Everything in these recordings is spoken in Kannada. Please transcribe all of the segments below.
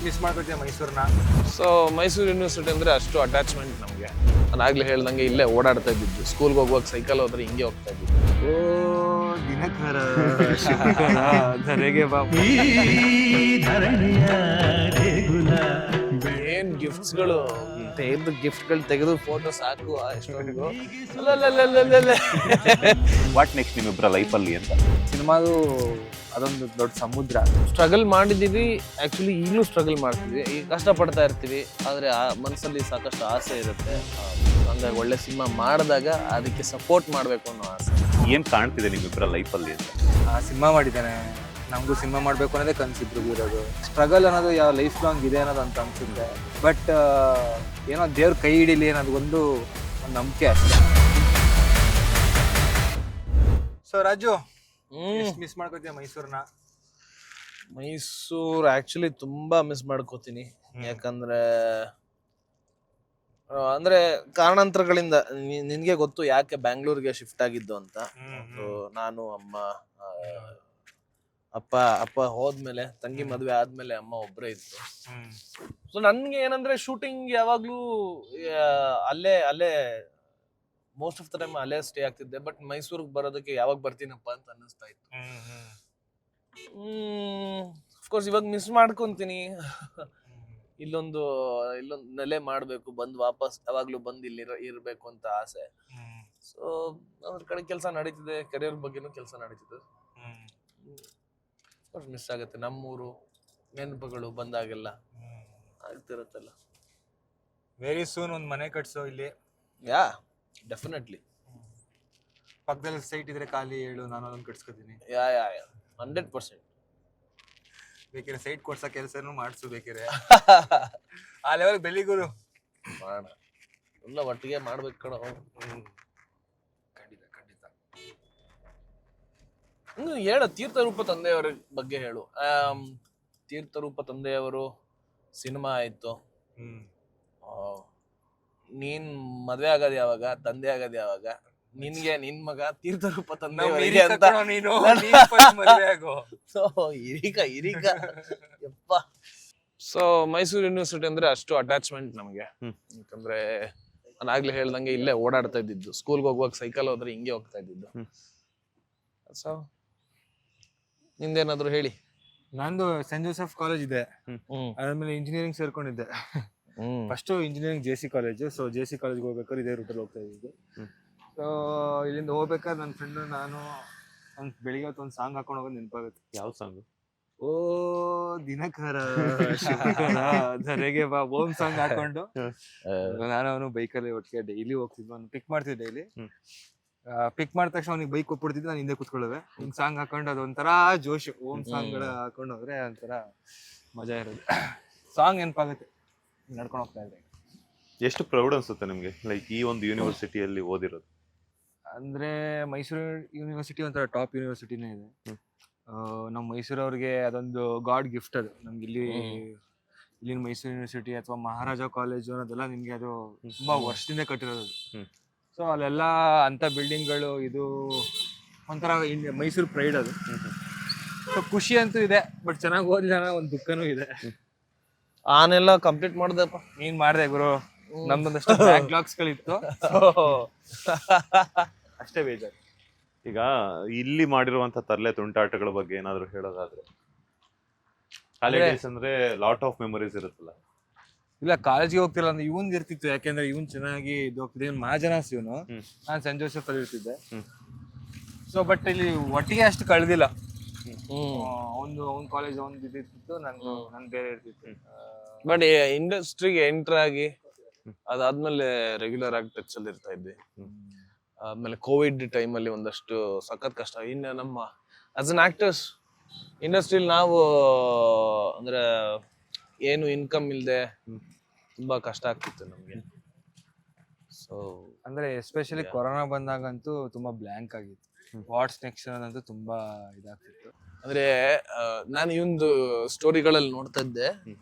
ಮಿಸ್ ಮಾಡ್ಕೊತೀಯ ಮೈಸೂರನ್ನ? ಸೊ ಮೈಸೂರು ಯೂನಿವರ್ಸಿಟಿ ಅಂದರೆ ಅಷ್ಟು ಅಟ್ಯಾಚ್ಮೆಂಟ್ ನಮಗೆ. ನಾನು ಆಗಲೇ ಹೇಳ್ದಂಗೆ ಇಲ್ಲೇ ಓಡಾಡ್ತಾ ಇದ್ದಿದ್ದು. ಸ್ಕೂಲ್ಗೆ ಹೋಗುವಾಗ ಸೈಕಲ್ ಹೋದ್ರೆ ಹಿಂಗೆ ಹೋಗ್ತಾ ಇದ್ದಿದ್ದು. ಓ ದಿನಕರ ಧರೆಗೆ ಬಾಬು. ಏನ್ ಗಿಫ್ಟ್ಸ್ಗಳು ತೆಗೆದು ಫೋಟೋ ಸಾಕು ಎಷ್ಟೊಂದು. ವಾಟ್ ನೆಕ್ಸ್ಟ್ ನಿಮ್ಮಿಬ್ಬರ ಲೈಫಲ್ಲಿ ಅಂತ? ಸಿನಿಮಾದು ಅದೊಂದು ದೊಡ್ಡ ಸಮುದ್ರ. ಸ್ಟ್ರಗಲ್ ಮಾಡಿದೀವಿ, ಆಕ್ಚುಲಿ ಈಗಲೂ ಸ್ಟ್ರಗಲ್ ಮಾಡ್ತೀವಿ, ಈಗ ಕಷ್ಟಪಡ್ತಾ ಇರ್ತೀವಿ. ಆದರೆ ಆ ಮನಸ್ಸಲ್ಲಿ ಸಾಕಷ್ಟು ಆಸೆ ಇರುತ್ತೆ. ಹಂಗಾಗಿ ಒಳ್ಳೆ ಸಿನಿಮಾ ಮಾಡಿದಾಗ ಅದಕ್ಕೆ ಸಪೋರ್ಟ್ ಮಾಡಬೇಕು ಅನ್ನೋ ಆಸೆ. ಏನ್ ಕಾಣ್ತಿದೆ ನಿಮ್ಮಿಬ್ಬರ ಲೈಫಲ್ಲಿ ಅಂತ? ಸಿನಿಮಾ ಮಾಡಿದ್ದಾನೆ, ನಮಗೂ ಸಿನಿಮಾ ಮಾಡಬೇಕು ಅನ್ನೋದೇ ಕನಸಿಬ್ರಿಗೂ ಇರೋದು. ಸ್ಟ್ರಗಲ್ ಅನ್ನೋದು ಯಾವ ಲೈಫ್ ಲಾಂಗ್ ಇದೆ ಅನ್ನೋದು ಅಂತ ಅನ್ಸುತ್ತೆ. ಬಟ್ ಏನೋ ದೇವ್ರ ಕೈ ಹಿಡೀಲಿ ಅನ್ನೋದು ಒಂದು ನಂಬಿಕೆ ಅಷ್ಟೇ. ಸೊ ರಾಜು, ಮಿಸ್ ಮಾಡ್ಕೊತೀಯ ಮೈಸೂರನ್ನ? ಮೈಸೂರು ಆಕ್ಚುಲಿ ತುಂಬಾ ಮಿಸ್ ಮಾಡ್ಕೋತೀನಿ. ಯಾಕಂದ್ರೆ ಅಂದ್ರೆ ಕಾರಣಾಂತರಗಳಿಂದ ನಿನ್ಗೆ ಗೊತ್ತು ಯಾಕೆ ಬ್ಯಾಂಗ್ಳೂರ್ಗೆ ಶಿಫ್ಟ್ ಆಗಿದ್ದು ಅಂತ. ನಾನು ಅಪ್ಪ ಹೋದ್ಮೇಲೆ, ತಂಗಿ ಮದ್ವೆ ಆದ್ಮೇಲೆ ಅಮ್ಮ ಒಬ್ರೇ ಇತ್ತು. ಸೊ ನನ್ಗೆ ಏನಂದ್ರೆ ಶೂಟಿಂಗ್ ಯಾವಾಗ್ಲೂ ಅಲ್ಲೇ ಮೋಸ್ಟ್ ಆಫ್ ದ ಟೈಮ್ ಅಲ್ಲೇ ಸ್ಟೇ ಆಗ್ತಿದ್ದೆ. ಬಟ್ ಮೈಸೂರಿಗೆ ಬರೋದಕ್ಕೆ ಯಾವಾಗ ಬರ್ತೀನಪ್ಪ ಅಂತ ಅನ್ನಿಸ್ತಾ ಇತ್ತು. ಅಫ್ಕೋರ್ಸ್ ಇವಾಗ ಮಿಸ್ ಮಾಡ್ಕೊಂತೀನಿ. ಇಲ್ಲೊಂದು ನೆಲೆ ಮಾಡ್ಬೇಕು, ಬಂದು ವಾಪಸ್ ಯಾವಾಗ್ಲೂ ಬಂದು ಇಲ್ಲಿ ಇರ್ಬೇಕು ಅಂತ ಆಸೆ. ಸೊ ಅದ್ರ ಕಡೆ ಕೆಲಸ ನಡೀತಿದೆ, ಕೆರಿಯರ್ ಬಗ್ಗೆನೂ ಕೆಲಸ ನಡೀತಿದೆ. ಮಿಸ್ ಆಗುತ್ತೆ. ನಮ್ಮೂರು ನೆನಪುಗಳು ಬಂದಾಗೆಲ್ಲ ಆಗ್ತಿರುತ್ತಲ್ಲ. ವೆರಿ ಸೂನ್ ಒಂದು ಮನೆ ಕಟ್ಸೋ ಇಲ್ಲಿ. Yeah definitely. ಪಕ್ಕದಲ್ಲಿ ಸೈಟ್ ಇದ್ರೆ ಖಾಲಿ ಹೇಳು, ನಾನು ಅದನ್ನ ಕಟ್ಸ್ಕೊತೀನಿ. ಯಾ 100%. ಬೇಕಿದ್ರೆ ಸೈಟ್ ಕೊಡ್ಸೋ ಕೆಲಸನೂ ಮಾಡಿಸು ಬೇಕಿದ್ರೆ. ಆ ಲೆವೆಲ್ ಬೆಳಿಗುರು ಮಾಡೋಣ, ಎಲ್ಲ ಒಟ್ಟಿಗೆ ಮಾಡ್ಬೇಕು ಕಣ. ಖಂಡಿತ. ಇನ್ನು ಹೇಳು, ತೀರ್ಥರೂಪ ತಂದೆಯವರ ಬಗ್ಗೆ ಹೇಳು. ತೀರ್ಥರೂಪ ತಂದೆಯವರು ಸಿನಿಮಾ ಆಯ್ತು. ನೀನ್ ಮದ್ವೆ ಆಗೋದ್ ಯಾವಾಗ, ತಂದೆ ಆಗೋದ್ ಯಾವಾಗ? ನಿನ್ಗೆ ನಿನ್ ಮಗ ತೀರ್ಥರೂಪ ತಂದೆಯವರಿಗೆ ಅಂತ ಇರೀಕ ಯಪ್ಪ. ಸೊ ಮೈಸೂರು ಯೂನಿವರ್ಸಿಟಿ ಅಂದ್ರೆ ಅಷ್ಟು ಅಟ್ಯಾಚ್ಮೆಂಟ್ ನಮಗೆ. ಯಾಕಂದ್ರೆ ನಾನು ಆಗ್ಲೇ ಹೇಳ್ದಂಗೆ ಇಲ್ಲೇ ಓಡಾಡ್ತಾ ಇದ್ದಿದ್ದು. ಸ್ಕೂಲ್ಗೆ ಹೋಗುವಾಗ ಸೈಕಲ್ ಹೋದ್ರೆ ಹಿಂಗೆ ಹೋಗ್ತಾ ಇದ್ದಿದ್ದು. ಸೊ ನಿಂದೇನಾದ್ರು ಹೇಳಿ. ನಂದು ಸೆಂಟ್ ಜೋಸೆಫ್ ಕಾಲೇಜ್ ಇದೆ, ಅದಾದ್ಮೇಲೆ ಇಂಜಿನಿಯರಿಂಗ್ ಸೇರ್ಕೊಂಡಿದ್ದೆ. First engineering JC college. So JC ಕಾಲೇಜ್ಗೆ ಹೋಗ್ಬೇಕಾದ್ರೆ ಇದೇ ರೂಟಲ್ಲಿ ಹೋಗ್ತಾ ಇದ್ದಿದ್ದು. ಸೊ ಇಲ್ಲಿಂದ ಹೋಗ್ಬೇಕಾದ್ರೆ ನನ್ನ ಫ್ರೆಂಡ್ ನಾನು ಬೆಳಿಗ್ಗೆ ಹೊತ್ತು ಒಂದು ಸಾಂಗ್ ಹಾಕೊಂಡು ಹೋಗೋದು ನೆನಪಾಗುತ್ತೆ. ಯಾವ ಸಾಂಗ್? ಓ ದಿನಕರ ಧರೆಗೆ ಬಾಬು ಓಂ ಸಾಂಗ್ ಹಾಕೊಂಡು ನಾನು ಅವನು ಬೈಕಲ್ಲಿ ಒಟ್ಟಿಗೆ ಡೈಲಿ ಹೋಗ್ತಿದ್ವಿ. ಅವ್ನು ಪಿಕ್ ಮಾಡ್ತಿದ್ದೆ ಡೈಲಿ. ಪಿಕ್ ಮಾಡಿದ ತಕ್ಷಣ ಅವ್ನಿಗೆ ಬೈಕ್ ಕೊಟ್ಬಿಡ್ತಿದ್ದೆ, ನಾನು ಹಿಂದೆ ಕೂತ್ಕೊಳ್ಳುವೆ. ಹಿಂಗ್ ಸಾಂಗ್ ಹಾಕೊಂಡು ಅದೊಂಥರ ಜೋಶ್. ಓಂ ಸಾಂಗ್ಗಳ ಹಾಕೊಂಡು ಹೋದ್ರೆ ಒಂಥರ ಮಜಾ ಇರೋದು. ಸಾಂಗ್ ನೆನಪಾಗುತ್ತೆ ನಡ್ಕೊಂಡು ಹೋಗ್ತಾ ಇದ್ದೆ. ಎಷ್ಟು ಪ್ರೌಡ್ ಅನ್ಸುತ್ತೆ ನಿಮ್ಗೆ ಲೈಕ್ ಈ ಒಂದು ಯೂನಿವರ್ಸಿಟಿಯಲ್ಲಿ ಓದಿರೋದು? ಅಂದ್ರೆ ಮೈಸೂರು ಯೂನಿವರ್ಸಿಟಿ ಒಂಥರ ಟಾಪ್ ಯೂನಿವರ್ಸಿಟಿನೇ ಇದೆ. ನಮ್ಮ ಮೈಸೂರವ್ರಿಗೆ ಅದೊಂದು ಗಾಡ್ ಗಿಫ್ಟ್ ಅದು. ನಮ್ಗೆ ಇಲ್ಲಿನ ಮೈಸೂರು ಯೂನಿವರ್ಸಿಟಿ ಅಥವಾ ಮಹಾರಾಜ ಕಾಲೇಜು ಅನ್ನೋದೆಲ್ಲ ನಿಮ್ಗೆ ಅದು ತುಂಬಾ ವರ್ಷದಿಂದ ಕಟ್ಟಿರೋದು. ಸೊ ಅಲ್ಲೆಲ್ಲ ಅಂತ ಬಿಲ್ಡಿಂಗ್ಗಳು, ಇದು ಒಂಥರ ಮೈಸೂರು ಪ್ರೈಡ್ ಅದು. ಸೊ ಖುಷಿ ಅಂತೂ ಇದೆ, ಬಟ್ ಚೆನ್ನಾಗಿ ಓದಿಲ್ಲ ಅನ್ನೋ ಒಂದು ದುಃಖನೂ ಇದೆ. ಆನೆಲ್ಲ ಕಂಪ್ಲೀಟ್ ಮಾಡ್ದಪ್ಪ. ನೀನ್ ಮಾಡ್ದೆ ಗುರು, ನಮ್ದೊಂದಷ್ಟು ಬ್ಯಾಕ್ಲಾಗ್ಸ್ ಗಳಿತ್ತು, ಅಷ್ಟೇ ಬೇಜಾರು. ಈಗ ಇಲ್ಲಿ ಮಾಡಿರುವಂತ ತರಲೆ ತುಂಟಾಟಗಳ ಬಗ್ಗೆ ಏನಾದ್ರು ಹೇಳೋದಾದ್ರೆ? ಕಾಲೇಜ್ ಅಂದ್ರೆ ಲಾಟ್ ಆಫ್ ಮೆಮೊರೀಸ್ ಇರುತ್ತಲ್ಲ. ಇಲ್ಲ, ಕಾಲೇಜ್ಗೆ ಹೋಗ್ತಿಲ್ಲ ಅಂದ್ರೆ ಇವನ್ ಇರ್ತಿತ್ತು. ಯಾಕೆಂದ್ರೆ ಇವನ್ ಚೆನ್ನಾಗಿ ಇದು ಹೋಗ್ತಿದ್ದೆ. ಇವನ್ ಮಹಾಜನಾಸ್ ಇವನು, ನಾನು ಸೆಂಟ್ ಜೋಸೆಫ್ ಅಲ್ಲಿ ಇರ್ತಿದ್ದೆ. ಸೊ ಬಟ್ ಇಲ್ಲಿ ಒಟ್ಟಿಗೆ ಅಷ್ಟು ಕಳೆದಿಲ್ಲ. ಅವ್ನ್ ಕಾಲೇಜ್ ಅವ್ನ್ ಇದ್ದಿತ್ತು, ನನ್ ಬೇರೆ ಇರ್ತಿತ್ತು. ಬಟ್ ಇಂಡಸ್ಟ್ರಿಗೆ ಎಂಟರ್ ಆಗಿ ಅದಾದ್ಮೇಲೆ ರೆಗ್ಯುಲರ್ ಆಗಿ ಟಚ್ ಅಲ್ಲಿ ಇರ್ತಾ ಇದ್ವಿ. ಆಮೇಲೆ ಕೋವಿಡ್ ಟೈಮ್ ಅಲ್ಲಿ ಒಂದಷ್ಟು ಸಖತ್ ಕಷ್ಟ. ಇನ್ನು ನಮ್ಮ ಆಸ್ ಅನ್ ಆಕ್ಟರ್ಸ್ ಇಂಡಸ್ಟ್ರಿಲಿ ನಾವು ಅಂದ್ರೆ ಏನು ಇನ್ಕಮ್ ಇಲ್ಲದೆ ತುಂಬಾ ಕಷ್ಟ ಆಗ್ತಿತ್ತು ನಮ್ಗೆ. ಸೊ ಅಂದ್ರೆ ಎಸ್ಪೆಷಲಿ ಕೊರೋನಾ ಬಂದಾಗಂತೂ ತುಂಬಾ ಬ್ಲ್ಯಾಂಕ್ ಆಗಿತ್ತು. ವಾಟ್ಸ್ ನೆಕ್ಸ್ಟ್ ಅನ್ನೋದಂತೂ ತುಂಬಾ ಇದಾಗ್ತಿತ್ತು. ಅಂದ್ರೆ ನಾನು ಇವಂದು ಸ್ಟೋರಿಗಳಲ್ಲಿ ನೋಡ್ತಾ ಇದ್ದೆ.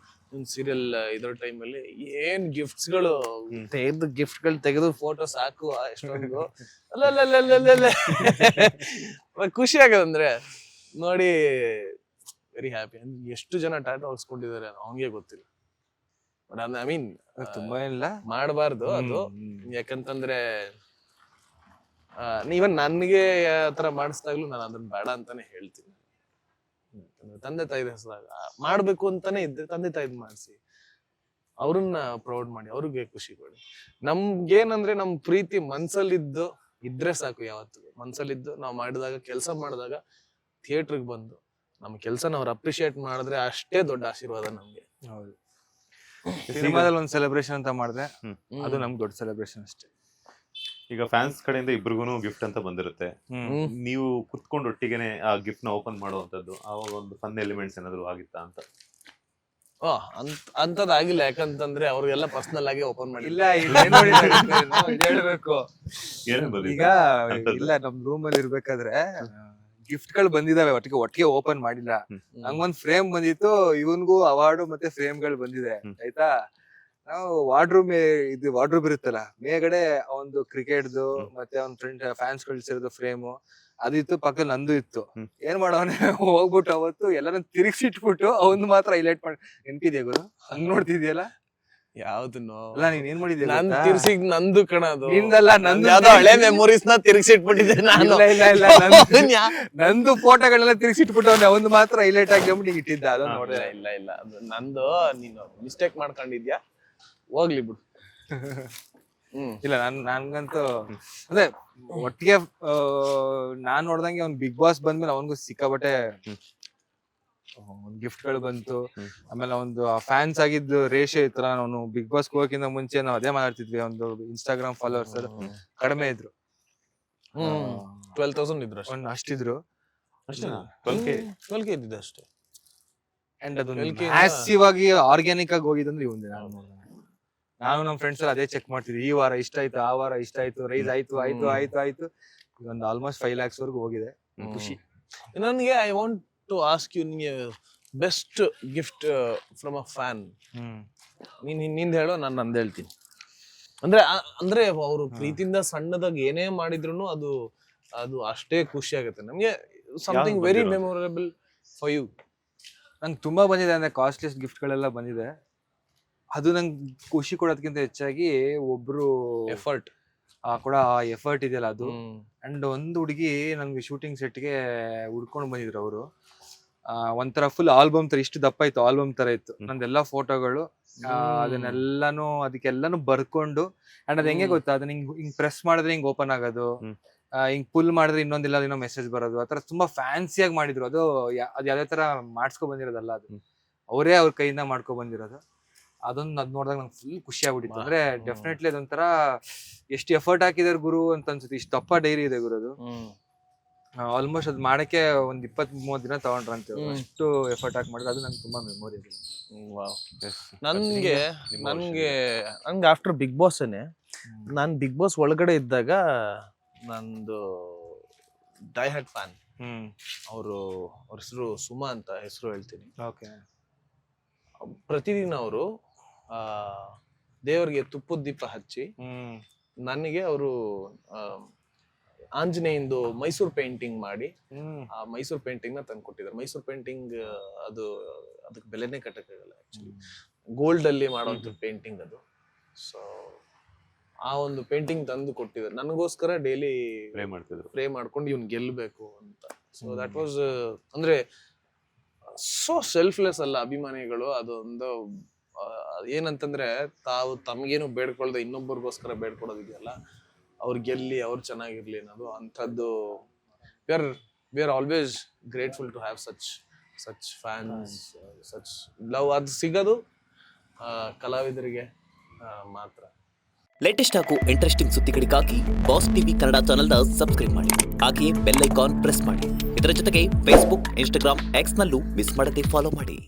ಒಂದು ಸೀರಿಯಲ್ ಇದ್ರ ಟೈಮಲ್ಲಿ ಏನ್ ಗಿಫ್ಟ್ಸ್ಗಳು ತೆಗೆದು ಫೋಟೋ ಸಾಕು ಎಷ್ಟೊಂದು. ಖುಷಿ ಆಗದಂದ್ರೆ ನೋಡಿ, ವೆರಿ ಹ್ಯಾಪಿ. ಎಷ್ಟು ಜನ ಟ್ಯಾಟೂ ಹಾಕ್ಸ್ಕೊಂಡಿದ್ದಾರೆ ಅವನಿಗೆ ಗೊತ್ತಿಲ್ಲ. ಬಟ್ ಐ ಮೀನ್ ತುಂಬಾ ಇಲ್ಲ ಮಾಡಬಾರ್ದು ಅದು. ಯಾಕಂತಂದ್ರೆ ಈವನ್ ನನಗೆ ಆತರ ಮಾಡಿಸ್ದಾಗ್ಲೂ ನಾನು ಅದನ್ನ ಬೇಡ ಅಂತಾನೆ ಹೇಳ್ತೀನಿ. ತಂದೆ ತಾಯಿ ಹೆಸರಾಗ ಮಾಡ್ಬೇಕು ಅಂತಾನೆ ಇದ್ರೆ ತಂದೆ ತಾಯಿದ್ ಮಾಡಿಸಿ, ಅವ್ರನ್ನ ಪ್ರೌಡ್ ಮಾಡಿ, ಅವ್ರಿಗೆ ಖುಷಿ ಕೊಡಿ. ನಮ್ಗೇನಂದ್ರೆ ನಮ್ ಪ್ರೀತಿ ಮನ್ಸಲ್ಲಿದ್ದು ಇದ್ರೆ ಸಾಕು. ಯಾವತ್ತು ಮನ್ಸಲ್ಲಿದ್ದು ನಾವು ಮಾಡಿದಾಗ, ಕೆಲಸ ಮಾಡಿದಾಗ ಥಿಯೇಟರ್ಗೆ ಬಂದು ನಮ್ ಕೆಲ್ಸನ ಅವ್ರು ಅಪ್ರಿಶಿಯೇಟ್ ಮಾಡಿದ್ರೆ ಅಷ್ಟೇ ದೊಡ್ಡ ಆಶೀರ್ವಾದ ನಮ್ಗೆ. ಹೌದು. ಸಿನಿಮಾದಲ್ಲಿ ಒಂದು ಸೆಲೆಬ್ರೇಷನ್ ಅಂತ ಮಾಡಿದ್ರೆ ಅದು ನಮ್ಗೆ ದೊಡ್ಡ ಸೆಲೆಬ್ರೇಷನ್ ಅಷ್ಟೇ. ಈಗ ಫ್ಯಾನ್ಸ್ ಕಡೆಯಿಂದ ಇಬ್ರಿಗೂ ಗಿಫ್ಟ್ ಅಂತ ಬಂದಿರುತ್ತೆ. ನೀವು ಕುತ್ಕೊಂಡು ಒಟ್ಟಿಗೆನೆ ಆ ಗಿಫ್ಟ್ ನ ಓಪನ್ ಮಾಡುವಂತದ್ದು, ಅವಾಗ ಒಂದು ಫನ್ ಎಲಿಮೆಂಟ್ಸ್ ಏನಾದ್ರು ಆಗಿತ್ತಾ ಅಂತ? ಅಂತದಾಗಿಲ್ಲ. ಯಾಕಂತಂದ್ರೆ ಅವ್ರಿಗೆಲ್ಲ ಪರ್ಸನಲ್ ಆಗಿ ಓಪನ್ ಮಾಡಿ ಇಲ್ಲ ಹೇಳ್ಬೇಕು. ಈಗ ಇಲ್ಲ, ನಮ್ ರೂಮ್ ಅಲ್ಲಿ ಇರ್ಬೇಕಾದ್ರೆ ಗಿಫ್ಟ್ ಗಳು ಬಂದಿದಾವೆ, ಒಟ್ಟಿಗೆ ಓಪನ್ ಮಾಡಿಲ್ಲ. ನಂಗೊಂದ್ ಫ್ರೇಮ್ ಬಂದಿತ್ತು, ಇವನ್ಗೂ ಅವಾರ್ಡ್ ಮತ್ತೆ ಫ್ರೇಮ್ ಗಳು ಬಂದಿದೆ ಆಯ್ತಾ. ನಾವು ವಾರ್ಡ್ರೂಮ್ ಇರುತ್ತಲ್ಲ, ಮೇಗಡೆ ಒಂದು ಕ್ರಿಕೆಟ್ದು ಮತ್ತೆ ಅವ್ನ ಫ್ರೆಂಡ್ ಫ್ಯಾನ್ಸ್ ಕಳ್ಸಿರೋದು ಫ್ರೇಮು ಅದಿತ್ತು, ಪಕ್ಕದಲ್ಲಿ ನಂದು ಇತ್ತು. ಏನ್ ಮಾಡವನೆ ಹೋಗ್ಬಿಟ್ಟು ಅವತ್ತು ಎಲ್ಲಾನು ತಿರುಗಿಸಿಟ್ಬಿಟ್ಟು ಅವನ್ ಮಾತ್ರ ಹೈಲೈಟ್ ಮಾಡಿ. ನೆನ್ಪಿದ್ಯಾ ಗುರು? ಹಂಗ್ ನೋಡ್ತಿದ್ಯಲ್ಲ ಯಾವ್ದನ್ನು? ಅಲ್ಲ, ನೀನ್ ಏನ್ ಮಾಡಿದ್ಯಾ? ನಾನ್ ತಿರ್ಸಿಗ್ ನಂದು ಕಣದು, ನಿಂದಲ್ಲ, ನಂದು. ಯಾವ್ದೋ ಹಳೆ ಮೆಮೊರೀಸ್ ನ ತಿರ್ಗಿಸಿಟ್ಬಿಟ್ಟಿದ್ದೆ ನಾನು. ಇಲ್ಲ ನಂದು ಫೋಟೋಗಳೆಲ್ಲ ತಿರ್ಗಿಸಿಟ್ಬಿಟ್ಟು ಅವನ್ ಮಾತ್ರ ಹೈಲೈಟ್ ಆಗಿ ಇಟ್ಟಿದ್ದ. ಅದನ್ನ ನೋಡಿದೆ. ಇಲ್ಲ ಅದು ನಂದು, ನೀನು ಮಿಸ್ಟೇಕ್ ಮಾಡ್ಕೊಂಡಿದ್ಯಾ, ಹೋಗ್ಲಿ ಬಿಡು. ಇಲ್ಲ, ನನ್ಗಂತೂ ಅದೇ ಒಟ್ಟಿಗೆ ನಾನ್ ನೋಡ್ದಂಗೆ ಅವ್ನ್ ಬಿಗ್ ಬಾಸ್ ಬಂದ್ಮೇಲೆ ಅವನ್ಗೂ ಸಿಕ್ಕಾಬಟ್ಟೆ ಗಿಫ್ಟ್ ಗಳು ಬಂತು. ಆಮೇಲೆ ಒಂದು ಫ್ಯಾನ್ಸ್ ಆಗಿದ್ದು ರೇಷೆ ಇತ್ತು. ಅವನು ಬಿಗ್ ಬಾಸ್ ಹೋಗಕ್ಕಿಂತ ಮುಂಚೆ ನಾವು ಅದೇ ಮಾತಾಡ್ತಿದ್ವಿ, ಒಂದು ಇನ್ಸ್ಟಾಗ್ರಾಮ್ ಫಾಲೋವರ್ಸ್ ಕಡಿಮೆ ಇದ್ರು. 12,000 ಇದ್ರು ಅಷ್ಟಿದ್ರು. 12K ಇದ್ದಿದ್ದು ಅಷ್ಟೇ. ಅಂಡ್ ಅದು ಮ್ಯಾಸಿವ್ ಆಗಿ ಆರ್ಗ್ಯಾನಿಕ್ ಆಗಿ ಹೋಗಿದಂದ್ರೆ ಇವಂದೆ. ನಾನು ನಮ್ ಫ್ರೆಂಡ್ಸ್ ಎಲ್ಲ ಅದೇ ಚೆಕ್ ಮಾಡ್ತಿದ್ವಿ. ಈ ವಾರ ಇಷ್ಟ ಆಯ್ತು, ಆ ವಾರ ಇಷ್ಟ ಆಯ್ತು, ರೈಸ್ ಆಯ್ತು. ಈಗ ಒಂದು ಆಲ್ಮೋಸ್ಟ್ 5 lakhs ವರ್ಗು ಹೋಗಿದೆ. ಖುಷಿ ನನ್ಗೆ. I want to ask you, ನಿಮಗೆ best gift from a fan ನಿಂದ ಹೇಳೋ, ನಾನು ನಂದು ಹೇಳ್ತೀನಿ. ಅಂದ್ರೆ ಅವರು ಪ್ರೀತಿಯಿಂದ ಸಣ್ಣದಾಗ ಏನೇ ಮಾಡಿದ್ರು ಅದು ಅಷ್ಟೇ ಖುಷಿ ಆಗುತ್ತೆ ನಮ್ಗೆ. Something very memorable for you. ನಂಗೆ ತುಂಬಾ ಬಂದಿದೆ, ಅಂದ್ರೆ ಕಾಸ್ಟ್ಲಿಯಸ್ಟ್ ಗಿಫ್ಟ್ ಗಳೆಲ್ಲ ಬಂದಿದೆ. ಅದು ನಂಗೆ ಖುಷಿ ಕೊಡೋದಕ್ಕಿಂತ ಹೆಚ್ಚಾಗಿ ಒಬ್ರು ಎಫರ್ಟ್ ಕೂಡ ಎಫರ್ಟ್ ಇದೆಯಲ್ಲ ಅದು. ಅಂಡ್ ಒಂದು ಹುಡುಗಿ ನನ್ಗೆ ಶೂಟಿಂಗ್ ಸೆಟ್ಗೆ ಹುಡ್ಕೊಂಡು ಬಂದಿದ್ರು ಅವರು. ಒಂಥರ ಫುಲ್ ಆಲ್ಬಮ್ ತರ, ಇಷ್ಟು ದಪ್ಪ ಇತ್ತು, ಆಲ್ಬಮ್ ತರ ಇತ್ತು ನಂದೆಲ್ಲ ಫೋಟೋಗಳು. ಅದಕ್ಕೆಲ್ಲಾನು ಬರ್ಕೊಂಡು. ಅಂಡ್ ಅದ್ ಹೆಂಗೆ ಗೊತ್ತಾ, ಅದನ್ನ ಹಿಂಗ್ ಪ್ರೆಸ್ ಮಾಡಿದ್ರೆ ಹಿಂಗ್ ಓಪನ್ ಆಗೋದು, ಹಿಂಗ್ ಪುಲ್ ಮಾಡಿದ್ರೆ ಇನ್ನೊಂದಿಲ್ಲ ಮೆಸೇಜ್ ಬರೋದು, ಆತರ ತುಂಬಾ ಫ್ಯಾನ್ಸಿಯಾಗಿ ಮಾಡಿದ್ರು. ಅದು ಯಾವ್ದೇ ತರ ಮಾಡ್ಸ್ಕೊ ಬಂದಿರೋದಲ್ಲ, ಅದು ಅವರೇ ಅವ್ರ ಕೈಯಿಂದ ಮಾಡ್ಕೊ ಬಂದಿರೋದು. ಅದ್ ನೋಡಿದಾಗ ನಂಗೆ ಫುಲ್ ಖುಷಿ ಆಗ್ಬಿಟ್ಟಿತ್ತು. ಅಂದ್ರೆ ಡೆಫಿನೆಟ್ಲಿ ಅದೊಂಥರ ಎಷ್ಟು ಎಫರ್ಟ್ ಹಾಕಿದಾರೆ ಗುರು ಅಂತ ಅನ್ಸುತ್ತೆ. ಇಷ್ಟು ದಪ್ಪ ಡೈರಿ ಇದೆ ಗುರು ಅದು. ಆಲ್ಮೋಸ್ಟ್ ಅದ್ ಮಾಡಕ್ಕೆ ಒಂದ್ 20-30 ದಿನ ತಗೊಂಡ್ರಂತೆ, ಅಷ್ಟು ಎಫರ್ಟ್ ಹಾಕಿ ಮಾಡಿದ್ರೆ. ಅದು ನಂಗೆ ತುಂಬಾ ಮೆಮೊರಿ ಇದೆ. ನನ್ಗೆ ಆಫ್ಟರ್ ಬಿಗ್ ಬಾಸ್ ನಾನ್ ಬಿಗ್ ಬಾಸ್ ಒಳಗಡೆ ಇದ್ದಾಗ ನಂದು ಡೈ ಹ್ಯಾಡ್ ಫ್ಯಾನ್. ಅವ್ರ ಹೆಸರು ಸುಮಾ ಅಂತ ಹೆಸರು ಹೇಳ್ತೀನಿ. ಪ್ರತಿದಿನ ಅವರು ದೇವರಿಗೆ ತುಪ್ಪದ ದೀಪ ಹಚ್ಚಿ ನನಗೆ ಅವರು ಆಂಜನೇಯಂದು ಮೈಸೂರು ಪೇಂಟಿಂಗ್ ಮಾಡಿ ಆ ಮೈಸೂರು ಪೇಂಟಿಂಗ್ ನ ತಂದು ಕೊಟ್ಟಿದ್ದಾರೆ. ಮೈಸೂರು ಪೇಂಟಿಂಗ್ ಅದಕ್ಕೆ ಬೆಲೆನೇ ಕಟ್ಟಕ್ಕಾಗಲ್ಲ ಆಕ್ಚುಲಿ. ಗೋಲ್ಡ್ ಅಲ್ಲಿ ಮಾಡುವಂತ ಪೇಂಟಿಂಗ್ ಅದು. ಸೊ ಆ ಒಂದು ಪೇಂಟಿಂಗ್ ತಂದು ಕೊಟ್ಟಿದ್ದಾರೆ ನನಗೋಸ್ಕರ. ಡೈಲಿ ಪ್ರೇ ಮಾಡ್ಕೊಂಡು ಇವ್ನ್ ಗೆಲ್ಬೇಕು ಅಂತ. ಸೊ ದಟ್ ವಾಸ್ ಅಂದ್ರೆ ಸೋ ಸೆಲ್ಫ್ಲೆಸ್ ಅಲ್ಲ ಅಭಿಮಾನಿಗಳು. ಅದೊಂದು ಏನಂತಂದ್ರೆ ತಾವು ತಮಗೇನು ಬೇಡ್ಕೊಳ್ದೆ ಇನ್ನೊಬ್ಬರಿಗೋಸ್ಕರ ಬೇಡ್ಕೊಡೋದಿದೆಯಲ್ಲ, ಅವ್ರು ಗೆಲ್ಲಿ, ಅವ್ರು ಚೆನ್ನಾಗಿರ್ಲಿ ಅನ್ನೋದು ಅಂಥದ್ದು. We are always grateful to have such fans, such love. ಅದು ಸಿಗೋದು ಕಲಾವಿದರಿಗೆ ಮಾತ್ರ. ಲೇಟೆಸ್ಟ್ ಹಾಗೂ ಇಂಟ್ರೆಸ್ಟಿಂಗ್ ಸುದ್ದಿಗಳಿಗಾಗಿ ಬಾಸ್ ಟಿವಿ ಕನ್ನಡ ಚಾನೆಲ್ನ ಸಬ್ಸ್ಕ್ರೈಬ್ ಮಾಡಿ. ಹಾಗೆಯೇ ಬೆಲ್ ಐಕಾನ್ ಪ್ರೆಸ್ ಮಾಡಿ. ಇದರ ಜೊತೆಗೆ ಫೇಸ್ಬುಕ್, ಇನ್ಸ್ಟಾಗ್ರಾಮ್, ಎಕ್ಸ್ನಲ್ಲೂ ಮಿಸ್ ಮಾಡದೆ ಫಾಲೋ ಮಾಡಿ.